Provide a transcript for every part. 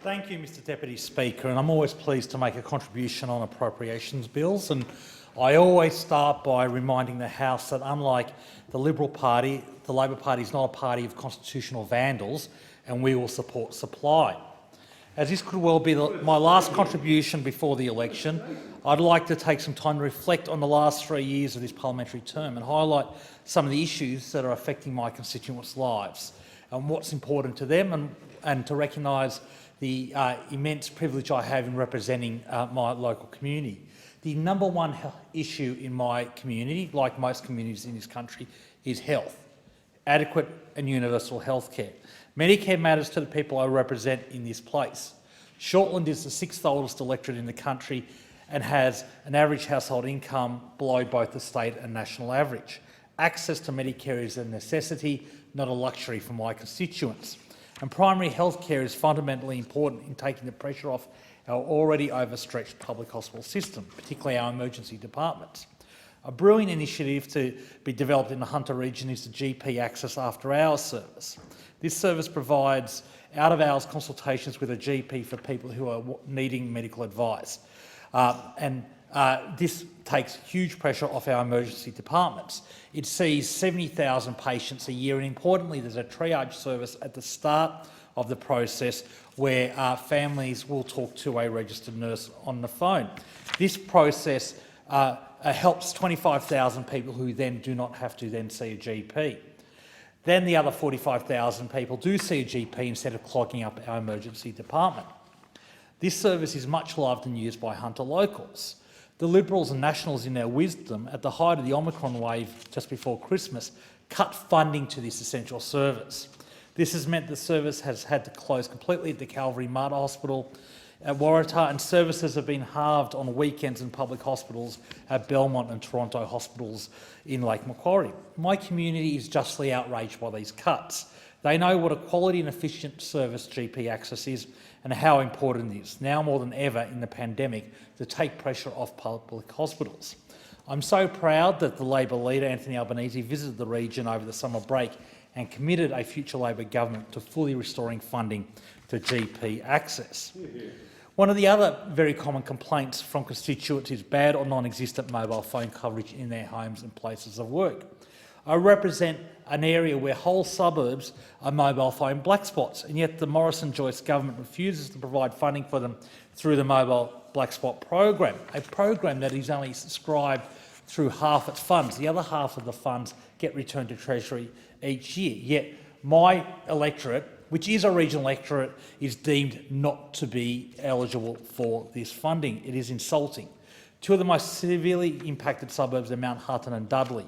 Thank you, Mr Deputy Speaker, and I'm always pleased to make a contribution on appropriations bills. And I always start by reminding the House that unlike the Liberal Party, the Labor Party is not a party of constitutional vandals, and we will support supply. As this could well be my last contribution before the election, I'd like to take some time to reflect on the last 3 years of this parliamentary term and highlight some of the issues that are affecting my constituents' lives and what's important to them, and to recognise the immense privilege I have in representing my local community. The number one issue in my community, like most communities in this country, is health, adequate and universal health care. Medicare matters to the people I represent in this place. Shortland is the 6th oldest electorate in the country and has an average household income below both the state and national average. Access to Medicare is a necessity, not a luxury for my constituents. And primary health care is fundamentally important in taking the pressure off our already overstretched public hospital system, particularly our emergency departments. A brilliant initiative to be developed in the Hunter region is the GP Access After Hours service. This service provides out-of-hours consultations with a GP for people who are needing medical advice. This takes huge pressure off our emergency departments. It sees 70,000 patients a year, and importantly, there's a triage service at the start of the process where families will talk to a registered nurse on the phone. This process helps 25,000 people who then do not have to then see a GP. Then the other 45,000 people do see a GP instead of clogging up our emergency department. This service is much loved and used by Hunter locals. The Liberals and Nationals, in their wisdom, at the height of the Omicron wave just before Christmas, cut funding to this essential service. This has meant the service has had to close completely at the Calvary Mater Hospital at Waratah, and services have been halved on weekends in public hospitals at Belmont and Toronto hospitals in Lake Macquarie. My community is justly outraged by these cuts. They know what a quality and efficient service GP access is and how important it is, now more than ever in the pandemic, to take pressure off public hospitals. I'm so proud that the Labor leader, Anthony Albanese, visited the region over the summer break and committed a future Labor government to fully restoring funding to GP access. One of the other very common complaints from constituents is bad or non-existent mobile phone coverage in their homes and places of work. I represent an area where whole suburbs are mobile phone black spots, and yet the Morrison-Joyce government refuses to provide funding for them through the mobile black spot program, a program that is only subscribed through half its funds. The other half of the funds get returned to Treasury each year. Yet my electorate, which is a regional electorate, is deemed not to be eligible for this funding. It is insulting. Two of the most severely impacted suburbs are Mount Hutton and Dudley.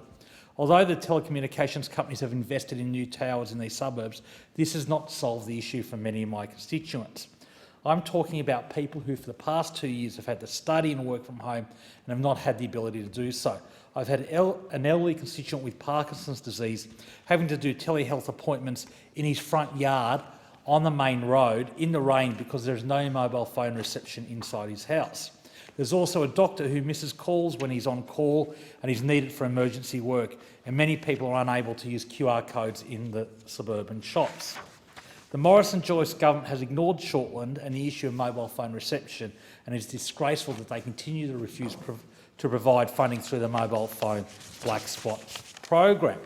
Although the telecommunications companies have invested in new towers in these suburbs, this has not solved the issue for many of my constituents. I'm talking about people who for the past 2 years have had to study and work from home and have not had the ability to do so. I've had an elderly constituent with Parkinson's disease having to do telehealth appointments in his front yard on the main road in the rain because there is no mobile phone reception inside his house. There's also a doctor who misses calls when he's on call and is needed for emergency work, and many people are unable to use QR codes in the suburban shops. The Morrison-Joyce government has ignored Shortland and the issue of mobile phone reception, and it's disgraceful that they continue to refuse to provide funding through the mobile phone black spot program.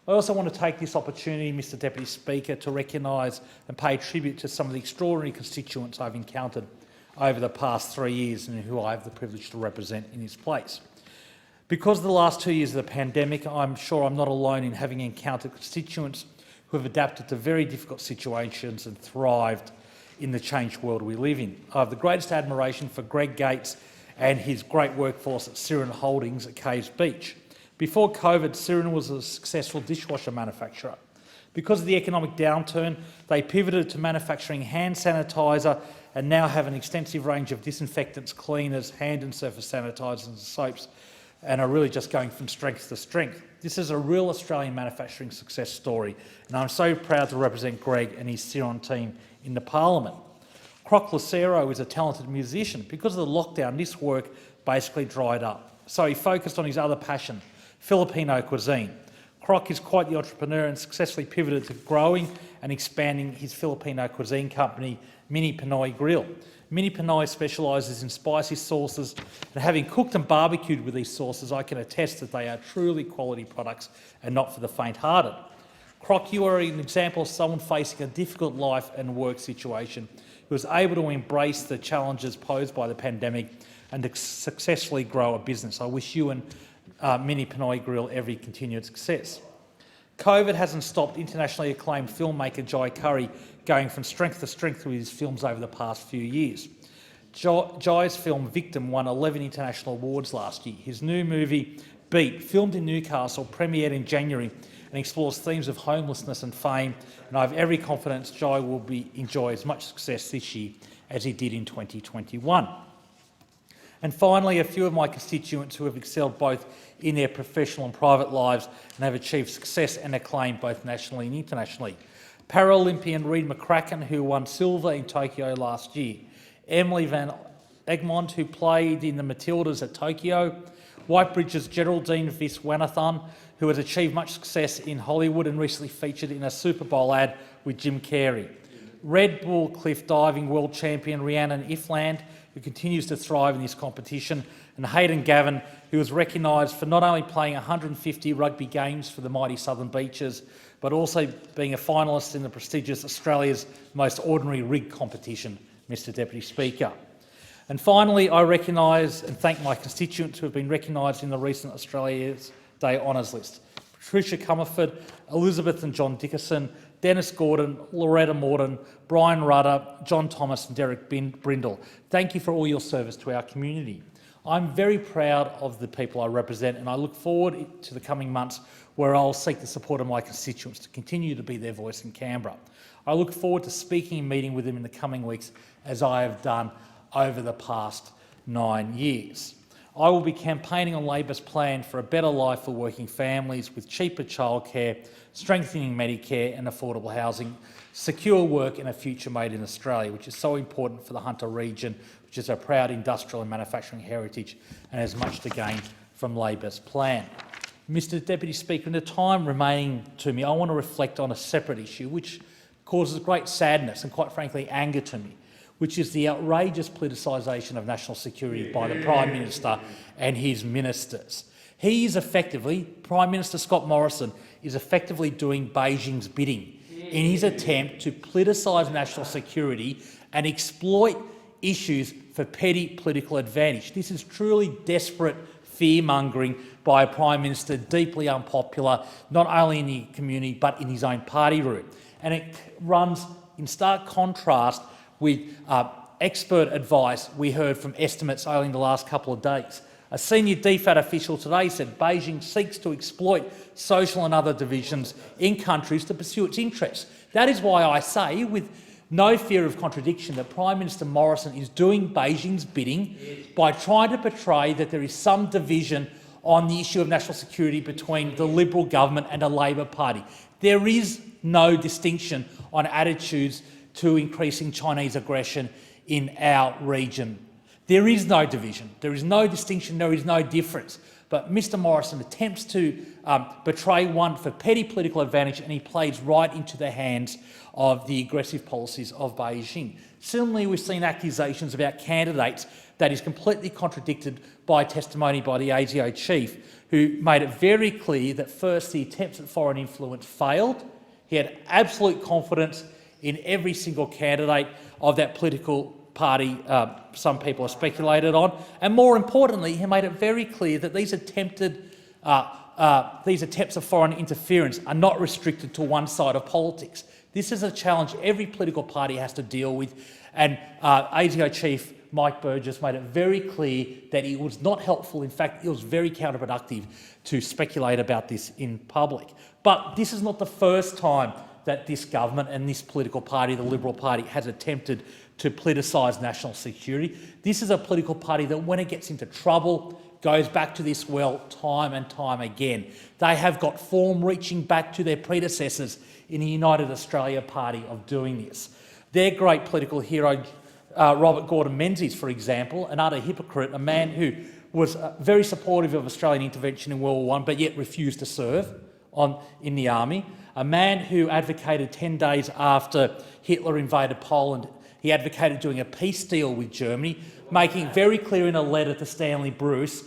I also want to take this opportunity, Mr Deputy Speaker, to recognise and pay tribute to some of the extraordinary constituents I've encountered over the past 3 years and who I have the privilege to represent in this place. Because of the last 2 years of the pandemic, I'm sure I'm not alone in having encountered constituents who have adapted to very difficult situations and thrived in the changed world we live in. I have the greatest admiration for Greg Gates and his great workforce at Siren Holdings at Caves Beach. Before COVID, Siren was a successful dishwasher manufacturer. Because of the economic downturn, they pivoted to manufacturing hand sanitizer and now have an extensive range of disinfectants, cleaners, hand and surface sanitisers and soaps, and are really just going from strength to strength. This is a real Australian manufacturing success story, and I'm so proud to represent Greg and his Siron team in the Parliament. Croc Lucero is a talented musician. Because of the lockdown, this work basically dried up. So he focused on his other passion, Filipino cuisine. Croc is quite the entrepreneur and successfully pivoted to growing and expanding his Filipino cuisine company, Mini Pinoy Grill. Mini Pinoy specialises in spicy sauces, and having cooked and barbecued with these sauces, I can attest that they are truly quality products and not for the faint-hearted. Croc, you are an example of someone facing a difficult life and work situation who was able to embrace the challenges posed by the pandemic and to successfully grow a business. I wish you and Mini Pinoy Grill every continued success. COVID hasn't stopped internationally acclaimed filmmaker Jai Curry going from strength to strength with his films over the past few years. Jai's film Victim won 11 international awards last year. His new movie Beat, filmed in Newcastle, premiered in January and explores themes of homelessness and fame, and I have every confidence Jai will enjoy as much success this year as he did in 2021. And finally, a few of my constituents who have excelled both in their professional and private lives and have achieved success and acclaim both nationally and internationally. Paralympian Reid McCracken, who won silver in Tokyo last year. Emily Van Egmond, who played in the Matildas at Tokyo. Whitebridge's Geraldine Viswanathan, who has achieved much success in Hollywood and recently featured in a Super Bowl ad with Jim Carrey. Red Bull cliff diving world champion Rhiannon Ifland, who continues to thrive in this competition, and Hayden Gavin, who was recognised for not only playing 150 rugby games for the mighty Southern Beaches, but also being a finalist in the prestigious Australia's Most Ordinary Rig competition, Mr Deputy Speaker. And finally, I recognise and thank my constituents who have been recognised in the recent Australia's Day Honours list. Patricia Comerford, Elizabeth and John Dickerson, Dennis Gordon, Loretta Morton, Brian Rudder, John Thomas and Derek Brindle. Thank you for all your service to our community. I'm very proud of the people I represent, and I look forward to the coming months where I'll seek the support of my constituents to continue to be their voice in Canberra. I look forward to speaking and meeting with them in the coming weeks, as I have done over the past 9 years. I will be campaigning on Labor's plan for a better life for working families with cheaper childcare, strengthening Medicare and affordable housing, secure work and a future made in Australia, which is so important for the Hunter region, which is a proud industrial and manufacturing heritage and has much to gain from Labor's plan. Mr Deputy Speaker, in the time remaining to me, I want to reflect on a separate issue which causes great sadness and, quite frankly, anger to me, which is the outrageous politicisation of national security by the Prime Minister and his ministers. He is effectively, Prime Minister Scott Morrison, is effectively doing Beijing's bidding in his attempt to politicise national security and exploit issues for petty political advantage. This is truly desperate fear-mongering by a Prime Minister deeply unpopular, not only in the community but in his own party room. And it runs in stark contrast with expert advice we heard from estimates only in the last couple of days. A senior DFAT official today said Beijing seeks to exploit social and other divisions in countries to pursue its interests. That is why I say, with no fear of contradiction, that Prime Minister Morrison is doing Beijing's bidding by trying to portray that there is some division on the issue of national security between the Liberal government and the Labor Party. There is no distinction on attitudes to increasing Chinese aggression in our region. There is no division, there is no distinction, there is no difference. But Mr Morrison attempts to betray one for petty political advantage, and he plays right into the hands of the aggressive policies of Beijing. Similarly, we've seen accusations about candidates that is completely contradicted by testimony by the ATO chief, who made it very clear that first the attempts at foreign influence failed. He had absolute confidence in every single candidate of that political party some people have speculated on. And more importantly, he made it very clear that these attempts of foreign interference are not restricted to one side of politics. This is a challenge every political party has to deal with, and ATO Chief Mike Burgess made it very clear that it was not helpful. In fact, it was very counterproductive to speculate about this in public. But this is not the first time that this government and this political party, the Liberal Party, has attempted to politicise national security. This is a political party that, when it gets into trouble, goes back to this well time and time again. They have got form reaching back to their predecessors in the United Australia Party of doing this. Their great political hero, Robert Gordon Menzies, for example, an utter hypocrite, a man who was very supportive of Australian intervention in World War I but yet refused to serve, in the army, a man who advocated 10 days after Hitler invaded Poland, he advocated doing a peace deal with Germany, making very clear in a letter to Stanley Bruce,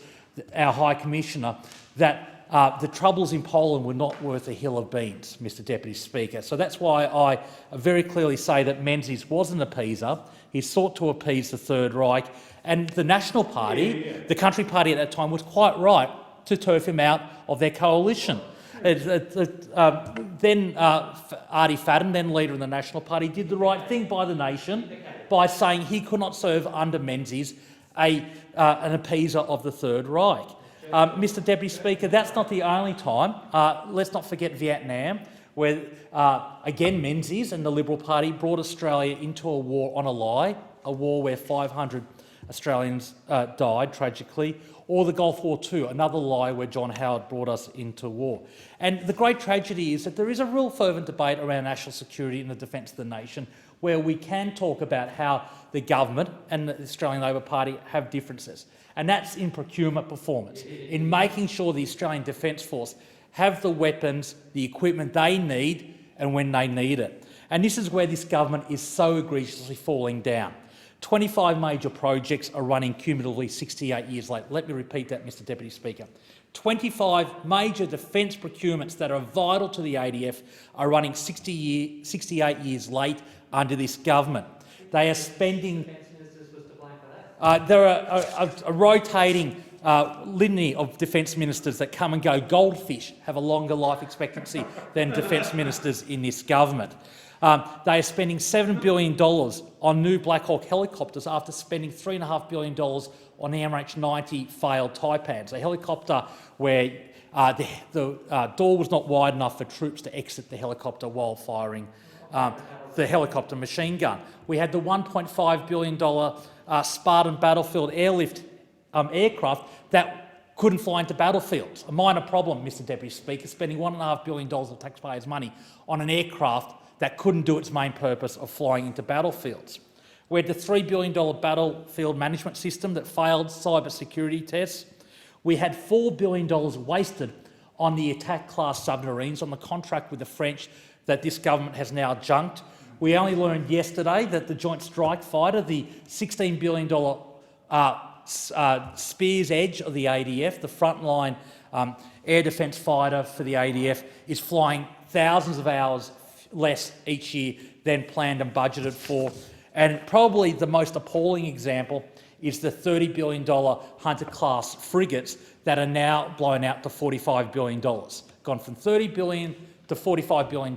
our High Commissioner, that the troubles in Poland were not worth a hill of beans, Mr Deputy Speaker. So that's why I very clearly say that Menzies was an appeaser. He sought to appease the Third Reich, and the National Party, the country party at that time, was quite right to turf him out of their coalition. Then Artie Fadden, then leader of the National Party, did the right thing by the nation by saying he could not serve under Menzies, an appeaser of the Third Reich. Mr Deputy Speaker, that's not the only time. Let's not forget Vietnam, where, again, Menzies and the Liberal Party brought Australia into a war on a lie, a war where 500 Australians died, tragically, or the Gulf War II, another lie where John Howard brought us into war. And the great tragedy is that there is a real fervent debate around national security and the defence of the nation, where we can talk about how the government and the Australian Labor Party have differences. And that's in procurement performance, in making sure the Australian Defence Force have the weapons, the equipment they need and when they need it. And this is where this government is so egregiously falling down. 25 major projects are running cumulatively 68 years late. Let me repeat that, Mr Deputy Speaker. 25 major defence procurements that are vital to the ADF are running 68 years late under this government. They are spending... there are a rotating litany of defence ministers that come and go. Goldfish have a longer life expectancy than defence ministers in this government. They are spending $7 billion on new Black Hawk helicopters after spending $3.5 billion on the MH90 failed Taipans, a helicopter where the door was not wide enough for troops to exit the helicopter while firing the helicopter machine gun. We had the $1.5 billion Spartan battlefield airlift aircraft that couldn't fly into battlefields. A minor problem, Mr Deputy Speaker, spending $1.5 billion of taxpayers' money on an aircraft that couldn't do its main purpose of flying into battlefields. We had the $3 billion battlefield management system that failed cyber security tests. We had $4 billion wasted on the attack-class submarines, on the contract with the French that this government has now junked. We only learned yesterday that the Joint Strike Fighter, the $16 billion Spear's Edge of the ADF, the frontline air defence fighter for the ADF, is flying thousands of hours less each year than planned and budgeted for. And probably the most appalling example is the $30 billion Hunter-class frigates that are now blown out to $45 billion. Gone from $30 billion to $45 billion,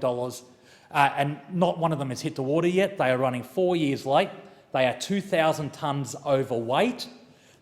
and not one of them has hit the water yet. They are running 4 years late. They are 2,000 tonnes overweight.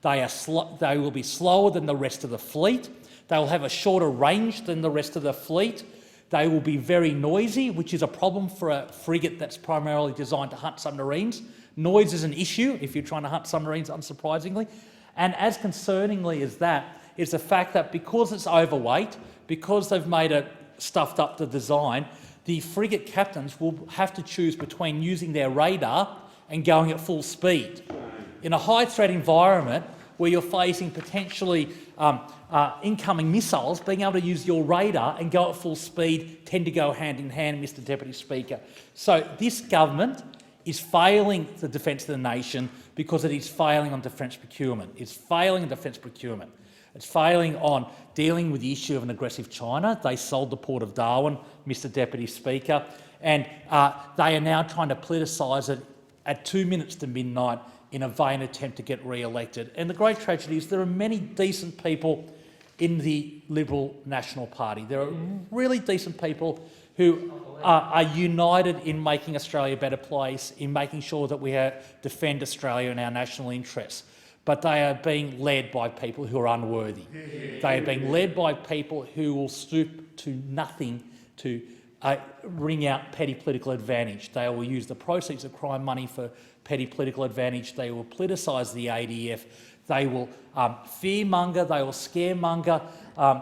They will be slower than the rest of the fleet. They will have a shorter range than the rest of the fleet. They will be very noisy, which is a problem for a frigate that's primarily designed to hunt submarines. Noise is an issue if you're trying to hunt submarines, unsurprisingly. And as concerningly as that is the fact that because it's overweight, because they've made it stuffed up the design, the frigate captains will have to choose between using their radar and going at full speed. In a high-threat environment where you're facing potentially incoming missiles, being able to use your radar and go at full speed tend to go hand in hand, Mr Deputy Speaker. So this government is failing the defence of the nation because it is failing on defence procurement. It's failing on defence procurement. It's failing on dealing with the issue of an aggressive China. They sold the Port of Darwin, Mr Deputy Speaker, and they are now trying to politicise it at 2 minutes to midnight in a vain attempt to get re-elected. And the great tragedy is there are many decent people in the Liberal National Party. There are really decent people who are united in making Australia a better place, in making sure that we defend Australia and our national interests. But they are being led by people who are unworthy. They are being led by people who will stoop to nothing to wring out petty political advantage. They will use the proceeds of crime money for petty political advantage. They will politicise the ADF. They will fearmonger, they will scaremonger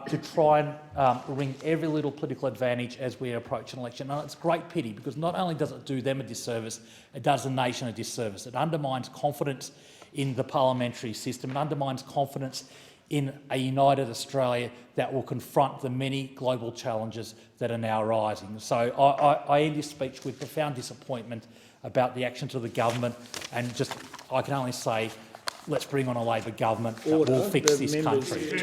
to try and wring every little political advantage as we approach an election. And it's a great pity because not only does it do them a disservice, it does the nation a disservice. It undermines confidence in the parliamentary system. It undermines confidence in a united Australia that will confront the many global challenges that are now rising. So I end this speech with profound disappointment about the actions of the government, and I can only say, let's bring on a Labor government that will fix this country.